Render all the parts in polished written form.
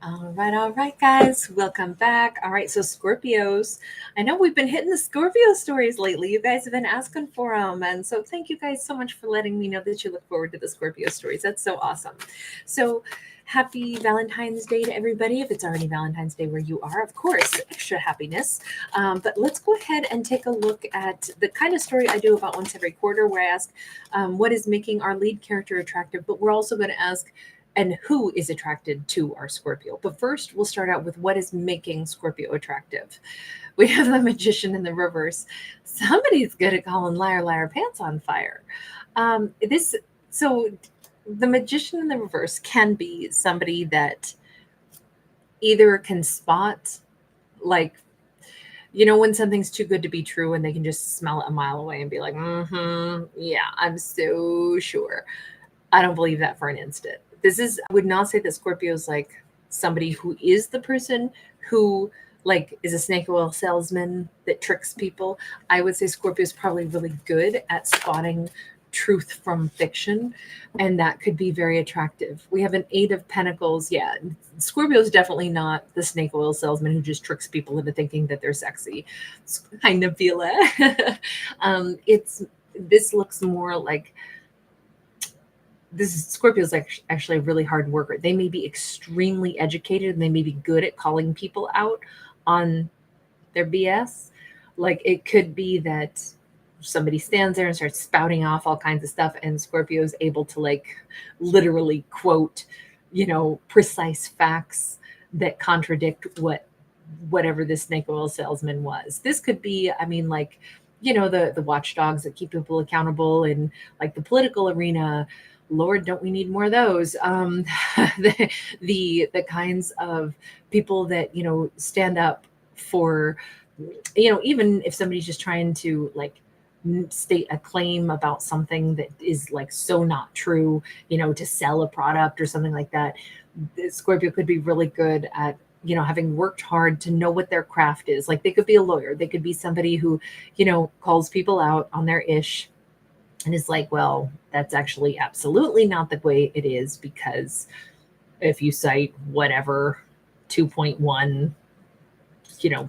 All right, guys, welcome back. All right, so Scorpios. I know we've been hitting the Scorpio stories lately. You guys have been asking for them. And so thank you guys so much for letting me know that you look forward to the Scorpio stories. That's so awesome. So happy Valentine's Day to everybody. If it's already Valentine's Day where you are, of course, extra happiness. But let's go ahead and take a look at the kind of story I do about once every quarter where I ask what is making our lead character attractive, but we're also going to ask and who is attracted to our Scorpio. But first, we'll start out with what is making Scorpio attractive. We have the magician in the reverse. Somebody's good at calling liar, liar, pants on fire. This so the magician in the reverse can be somebody that either can spot, like, when something's too good to be true and they can just smell it a mile away and be like, yeah, I'm so sure. I don't believe that for an instant. I would not say that Scorpio is like somebody who is the person who like is a snake oil salesman that tricks people. I would say Scorpio is probably really good at spotting truth from fiction, and that could be very attractive. We have an Eight of Pentacles. Yeah, Scorpio is definitely not the snake oil salesman who just tricks people into thinking that they're sexy. Hi, Nabila. It's this looks more like this Scorpio is actually a really hard worker. They may be extremely educated and they may be good at calling people out on their BS. Like it could be that somebody stands there and starts spouting off all kinds of stuff, and Scorpio is able to like literally quote, precise facts that contradict whatever this snake oil salesman was. This could be, I mean, like, the watchdogs that keep people accountable in like the political arena. Lord, don't we need more of those? The kinds of people that stand up for, even if somebody's just trying to like state a claim about something that is like so not true, to sell a product or something like that. Scorpio could be really good at having worked hard to know what their craft is. Like they could be a lawyer, they could be somebody who calls people out on their ish and is like, well, that's actually absolutely not the way it is, because if you cite whatever 2.1,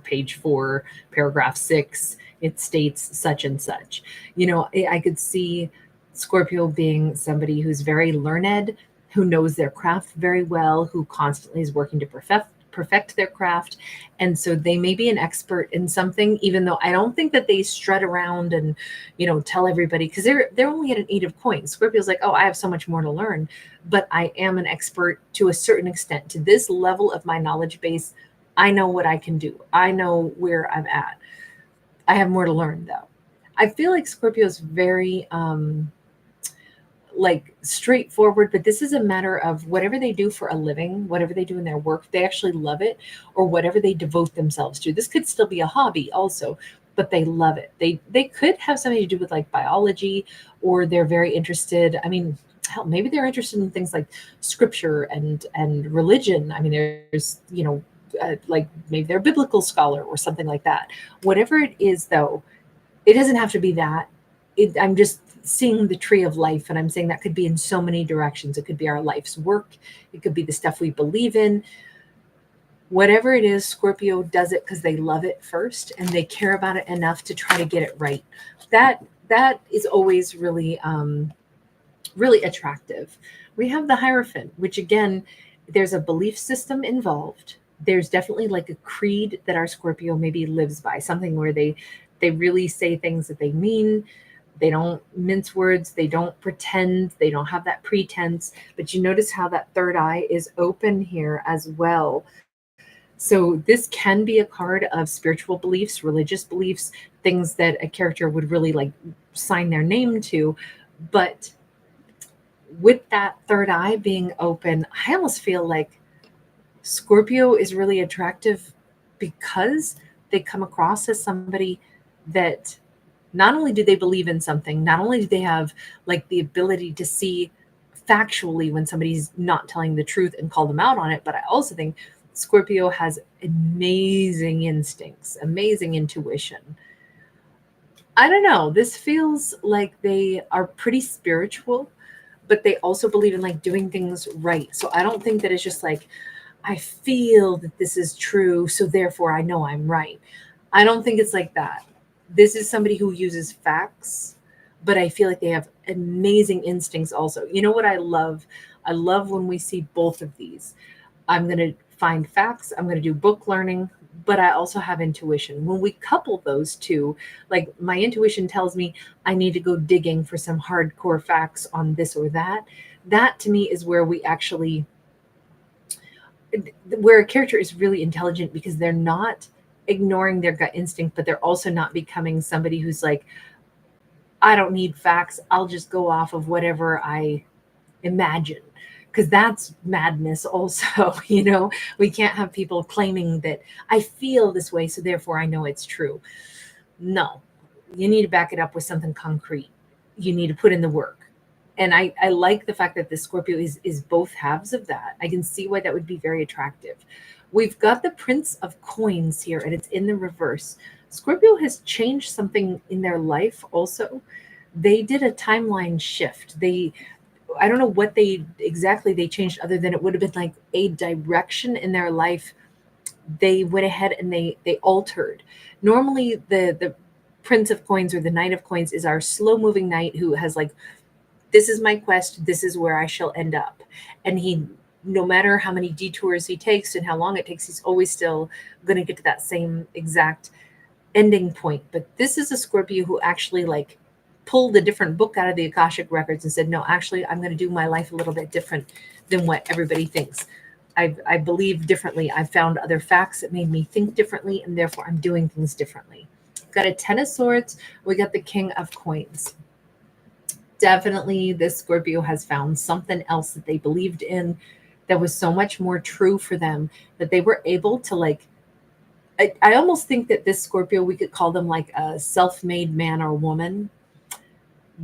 page 4, paragraph 6, it states such and such. I could see Scorpio being somebody who's very learned, who knows their craft very well, who constantly is working to perfect their craft. And so they may be an expert in something, even though I don't think that they strut around and, tell everybody, because they're only at an Eight of Coins. Scorpio's like, oh, I have so much more to learn, but I am an expert to a certain extent. To this level of my knowledge base, I know what I can do. I know where I'm at. I have more to learn though. I feel like Scorpio's very like straightforward, but this is a matter of whatever they do for a living, whatever they do in their work, they actually love it, or whatever they devote themselves to. This could still be a hobby also, but they love it. They could have something to do with like biology, or they're very interested. I mean, hell, maybe they're interested in things like scripture and religion. I mean, there's like maybe they're a biblical scholar or something like that. Whatever it is, though, it doesn't have to be that. I'm just seeing the tree of life, and I'm saying that could be in so many directions. It could be our life's work, it could be the stuff we believe in. Whatever it is, Scorpio does it because they love it first and they care about it enough to try to get it right. That is always really really attractive. We have the Hierophant, which again, there's a belief system involved. There's definitely like a creed that our Scorpio maybe lives by, something where they really say things that they mean. They don't mince words, they don't pretend, they don't have that pretense. But you notice how that third eye is open here as well. So this can be a card of spiritual beliefs, religious beliefs, things that a character would really like sign their name to. But with that third eye being open, I almost feel like Scorpio is really attractive because they come across as somebody that not only do they believe in something, not only do they have like the ability to see factually when somebody's not telling the truth and call them out on it, but I also think Scorpio has amazing instincts, amazing intuition. I don't know. This feels like they are pretty spiritual, but they also believe in like doing things right. So I don't think that it's just like, I feel that this is true, so therefore I know I'm right. I don't think it's like that. This is somebody who uses facts, but I feel like they have amazing instincts also. You know what I love? I love when we see both of these. I'm going to find facts, I'm going to do book learning, but I also have intuition. When we couple those two, like my intuition tells me I need to go digging for some hardcore facts on this or that. That to me is where we actually, where a character is really intelligent, because they're not ignoring their gut instinct, but they're also not becoming somebody who's like, I don't need facts. I'll just go off of whatever I imagine, because that's madness also. We can't have people claiming that I feel this way, so therefore I know it's true. No, you need to back it up with something concrete. You need to put in the work. And I like the fact that the Scorpio is both halves of that. I can see why that would be very attractive. We've got the Prince of Coins here, and it's in the reverse. Scorpio has changed something in their life also. They did a timeline shift. I don't know what they changed, other than it would have been like a direction in their life. They went ahead and they altered. Normally the Prince of Coins or the Knight of Coins is our slow moving knight who has like, this is my quest, this is where I shall end up. And he, no matter how many detours he takes and how long it takes, he's always still going to get to that same exact ending point. But this is a Scorpio who actually like pulled a different book out of the Akashic records and said, no, actually, I'm going to do my life a little bit different than what everybody thinks. I believe differently. I've found other facts that made me think differently, and therefore I'm doing things differently. Got a Ten of Swords. We got the King of Coins. Definitely this Scorpio has found something else that they believed in that was so much more true for them, that they were able to like, I almost think that this Scorpio, we could call them like a self-made man or woman.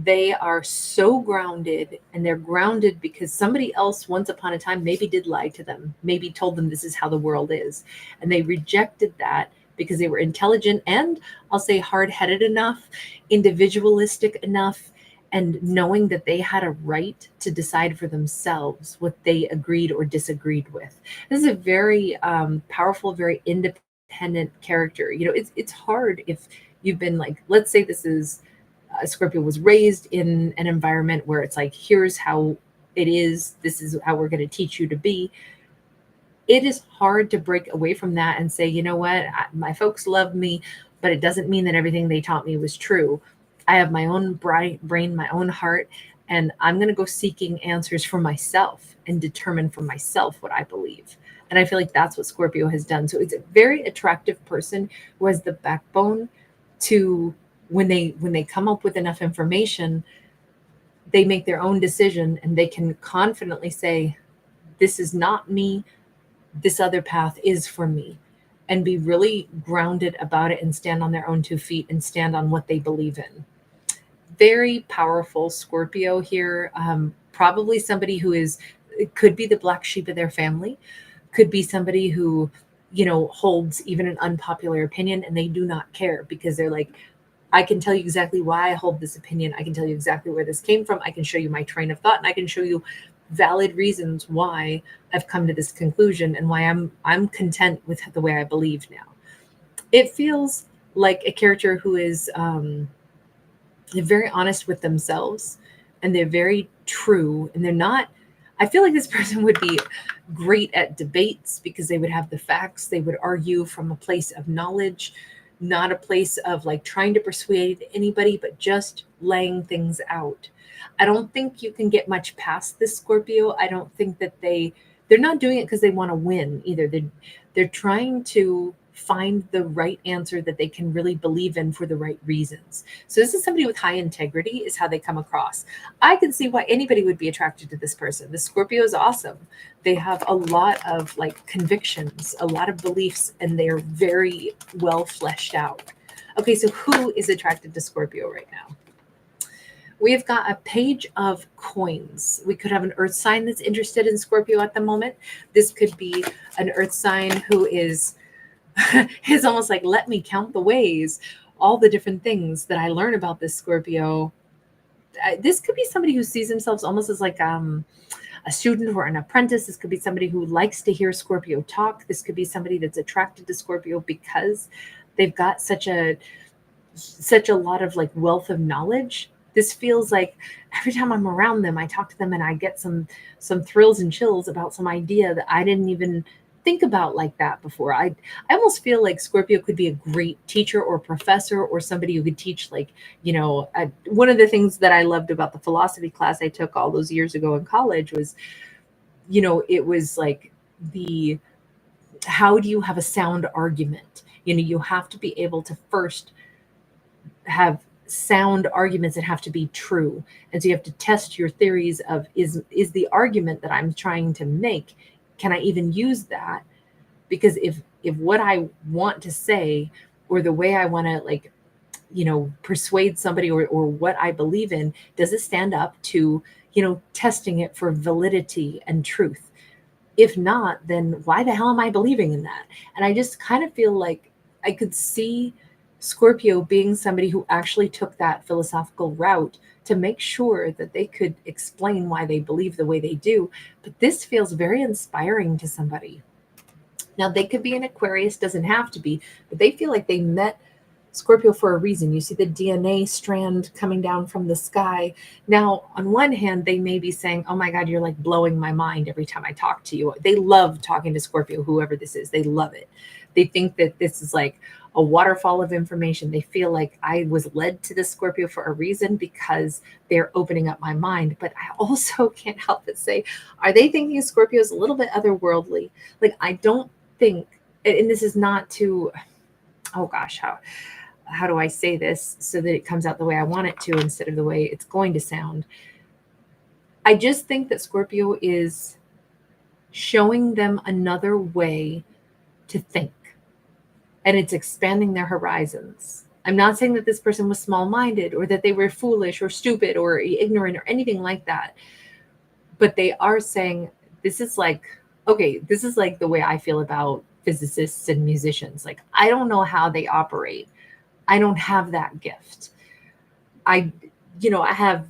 They are so grounded, and they're grounded because somebody else once upon a time maybe did lie to them, maybe told them this is how the world is. And they rejected that because they were intelligent and, I'll say, hard-headed enough, individualistic enough, and knowing that they had a right to decide for themselves what they agreed or disagreed with. This is a very powerful, very independent character. It's hard if you've been like, let's say this is Scorpio was raised in an environment where it's like, here's how it is, this is how we're going to teach you to be. It is hard to break away from that and say, you know what, my folks love me, but it doesn't mean that everything they taught me was true. I have my own brain, my own heart, and I'm going to go seeking answers for myself and determine for myself what I believe. And I feel like that's what Scorpio has done. So it's a very attractive person who has the backbone to, when they come up with enough information, they make their own decision, and they can confidently say, this is not me, this other path is for me, and be really grounded about it and stand on their own 2 feet and stand on what they believe in. Very powerful Scorpio here. Probably somebody who it could be the black sheep of their family, could be somebody who, holds even an unpopular opinion, and they do not care, because they're like, I can tell you exactly why I hold this opinion. I can tell you exactly where this came from. I can show you my train of thought, and I can show you valid reasons why I've come to this conclusion and why I'm content with the way I believe now. It feels like a character who is they're very honest with themselves, and they're very true, and they're not. I feel like this person would be great at debates because they would have the facts. They would argue from a place of knowledge, not a place of like trying to persuade anybody, but just laying things out. I don't think you can get much past this Scorpio. I don't think that they're not doing it because they want to win either. They're trying to find the right answer that they can really believe in for the right reasons. So this is somebody with high integrity, is how they come across. I can see why anybody would be attracted to this person. The Scorpio is awesome. They have a lot of like convictions, a lot of beliefs, and they're very well fleshed out. Okay, so who is attracted to Scorpio right now? We've got a Page of Coins. We could have an earth sign that's interested in Scorpio at the moment. This could be an earth sign who is almost like, let me count the ways, all the different things that I learn about this Scorpio. this could be somebody who sees themselves almost as like a student or an apprentice. This could be somebody who likes to hear Scorpio talk. This could be somebody that's attracted to Scorpio because they've got such a lot of like wealth of knowledge. This feels like every time I'm around them, I talk to them and I get some thrills and chills about some idea that I didn't even think about like that before. I almost feel like Scorpio could be a great teacher or professor or somebody who could teach, like, one of the things that I loved about the philosophy class I took all those years ago in college was, it was like how do you have a sound argument? You have to be able to first have sound arguments that have to be true. And so you have to test your theories of, is the argument that I'm trying to make, can I even use that? Because if what I want to say, or the way I want to persuade somebody, or what I believe in, does it stand up to, testing it for validity and truth? If not, then why the hell am I believing in that? And I just kind of feel like I could see Scorpio being somebody who actually took that philosophical route to make sure that they could explain why they believe the way they do. But this feels very inspiring to somebody. Now, they could be an Aquarius, doesn't have to be, but they feel like they met Scorpio for a reason. You see the DNA strand coming down from the sky. Now, on one hand, they may be saying, oh my God, you're like blowing my mind every time I talk to you. They love talking to Scorpio, whoever this is. They love it. They think that this is like a waterfall of information. They feel like I was led to this Scorpio for a reason because they're opening up my mind. But I also can't help but say, are they thinking Scorpio is a little bit otherworldly? Like, I don't think, and this is not to, oh gosh, how do I say this so that it comes out the way I want it to instead of the way it's going to sound? I just think that Scorpio is showing them another way to think, and it's expanding their horizons. I'm not saying that this person was small-minded or that they were foolish or stupid or ignorant or anything like that, but they are saying, this is like the way I feel about physicists and musicians. Like, I don't know how they operate. I don't have that gift. I have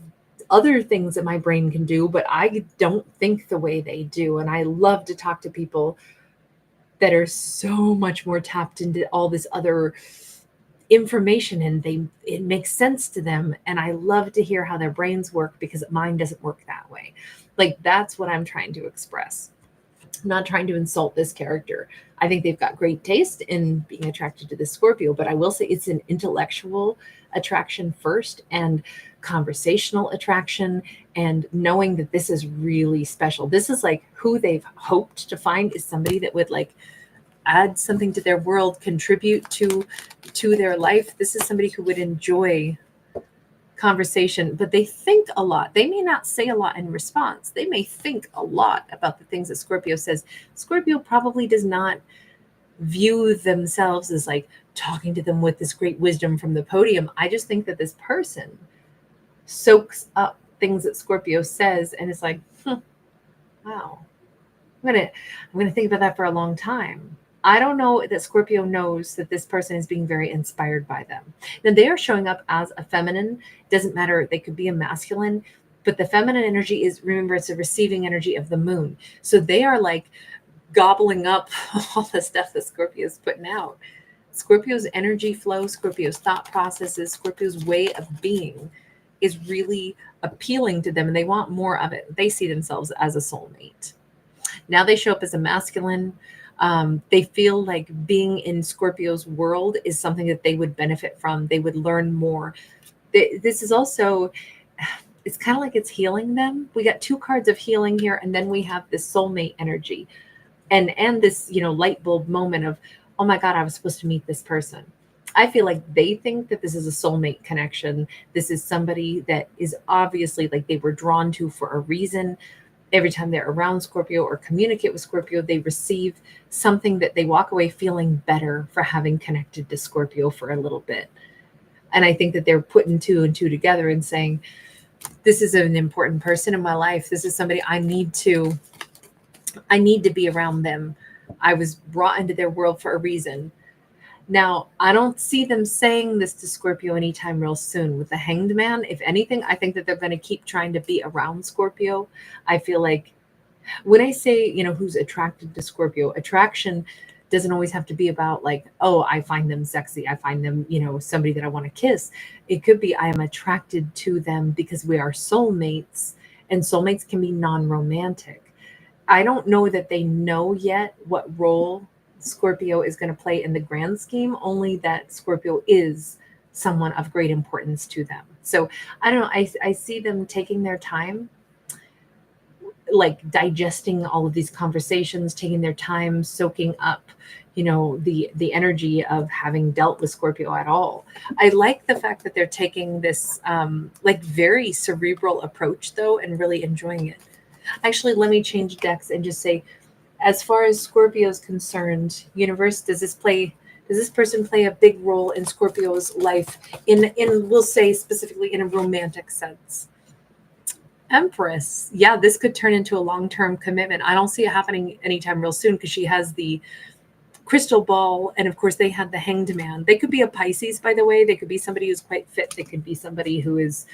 other things that my brain can do, but I don't think the way they do. And I love to talk to people that are so much more tapped into all this other information, and it makes sense to them. And I love to hear how their brains work, because mine doesn't work that way. Like, that's what I'm trying to express. I'm not trying to insult this character. I think they've got great taste in being attracted to the Scorpio, but I will say it's an intellectual attraction first, and conversational attraction, and knowing that this is really special. This is like who they've hoped to find is somebody that would like add something to their world, contribute to their life. This is somebody who would enjoy conversation, but they think a lot. They may not say a lot in response. They may think a lot about the things that Scorpio says. Scorpio probably does not view themselves as like talking to them with this great wisdom from the podium. I just think that this person soaks up things that Scorpio says, and it's like, wow, I'm gonna think about that for a long time. I don't know that Scorpio knows that this person is being very inspired by them. Now, they are showing up as a feminine. Doesn't matter. They could be a masculine, but the feminine energy is, remember, it's a receiving energy of the moon. So they are like gobbling up all the stuff that Scorpio is putting out. Scorpio's energy flow, Scorpio's thought processes, Scorpio's way of being is really appealing to them, and they want more of it. They see themselves as a soulmate. Now they show up as a masculine. They feel like being in Scorpio's world is something that they would benefit from. They would learn more. This is also, it's kind of like it's healing them. We got 2 cards of healing here, and then we have this soulmate energy, and this, light bulb moment of, oh my God, I was supposed to meet this person. I feel like they think that this is a soulmate connection. This is somebody that is obviously like they were drawn to for a reason. Every time they're around Scorpio or communicate with Scorpio, they receive something that they walk away feeling better for having connected to Scorpio for a little bit. And I think that they're putting 2 and 2 together and saying, this is an important person in my life. This is somebody I need to be around them. I was brought into their world for a reason. Now, I don't see them saying this to Scorpio anytime real soon. With the Hanged Man, if anything, I think that they're going to keep trying to be around Scorpio. I feel like when I say, who's attracted to Scorpio, attraction doesn't always have to be about like, oh, I find them sexy. I find them, somebody that I want to kiss. It could be I am attracted to them because we are soulmates, and soulmates can be non-romantic. I don't know that they know yet what role Scorpio is going to play in the grand scheme, only that Scorpio is someone of great importance to them. So I don't know. I see them taking their time, like digesting all of these conversations, taking their time, soaking up, the energy of having dealt with Scorpio at all. I like the fact that they're taking this like very cerebral approach though, and really enjoying it. Actually, let me change decks and just say, as far as Scorpio is concerned, universe, does this person play a big role in Scorpio's life in we'll say specifically in a romantic sense? Empress. Yeah, this could turn into a long-term commitment. I don't see it happening anytime real soon because she has the crystal ball, and of course they had the Hanged Man. They could be a Pisces, by the way. They could be somebody who's quite fit. They could be somebody who is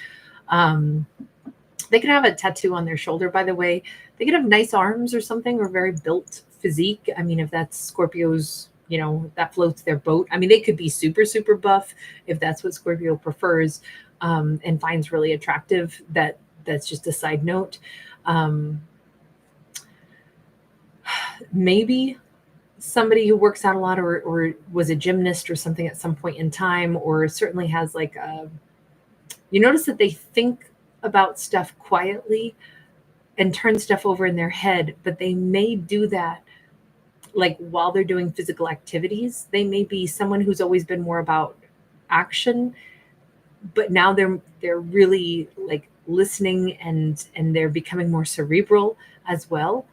they could have a tattoo on their shoulder, by the way. They could have nice arms or something, or very built physique. I mean, if that's Scorpio's, that floats their boat. I mean, they could be super, super buff if that's what Scorpio prefers, and finds really attractive. That's just a side note. Maybe somebody who works out a lot, or was a gymnast or something at some point in time, or certainly has like you notice that they think about stuff quietly and turn stuff over in their head, but they may do that like while they're doing physical activities. They may be someone who's always been more about action, but now they're really like listening, and they're becoming more cerebral as well.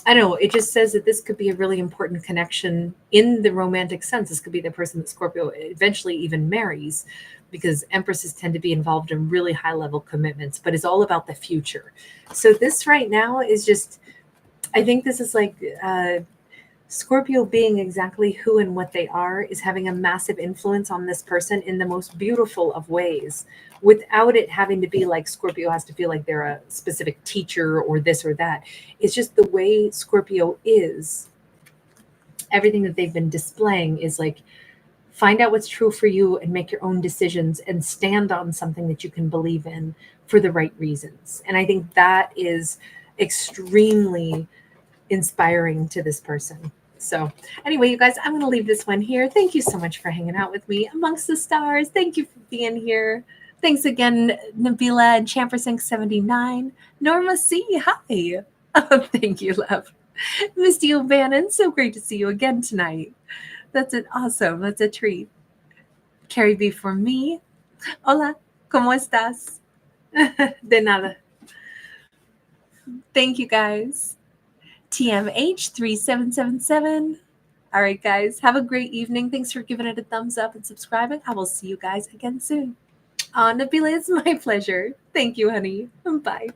I don't know. It just says that this could be a really important connection in the romantic sense. This could be the person that Scorpio eventually even marries, because empresses tend to be involved in really high level commitments, but it's all about the future. So this right now is just, I think this is like Scorpio being exactly who and what they are is having a massive influence on this person in the most beautiful of ways, without it having to be like Scorpio has to feel like they're a specific teacher or this or that. It's just the way Scorpio is. Everything that they've been displaying is like, find out what's true for you and make your own decisions and stand on something that you can believe in for the right reasons. And I think that is extremely inspiring to this person. So anyway, you guys, I'm going to leave this one here. Thank you so much for hanging out with me amongst the stars. Thank you for being here. Thanks again, Nabila and Champersink79. Norma C, hi. Oh, thank you, love. Misty O'Bannon, so great to see you again tonight. That's an awesome. That's a treat. Carrie B for me. Hola, ¿cómo estás? De nada. Thank you, guys. TMH3777. All right, guys. Have a great evening. Thanks for giving it a thumbs up and subscribing. I will see you guys again soon. Nabila, it's my pleasure. Thank you, honey. Bye.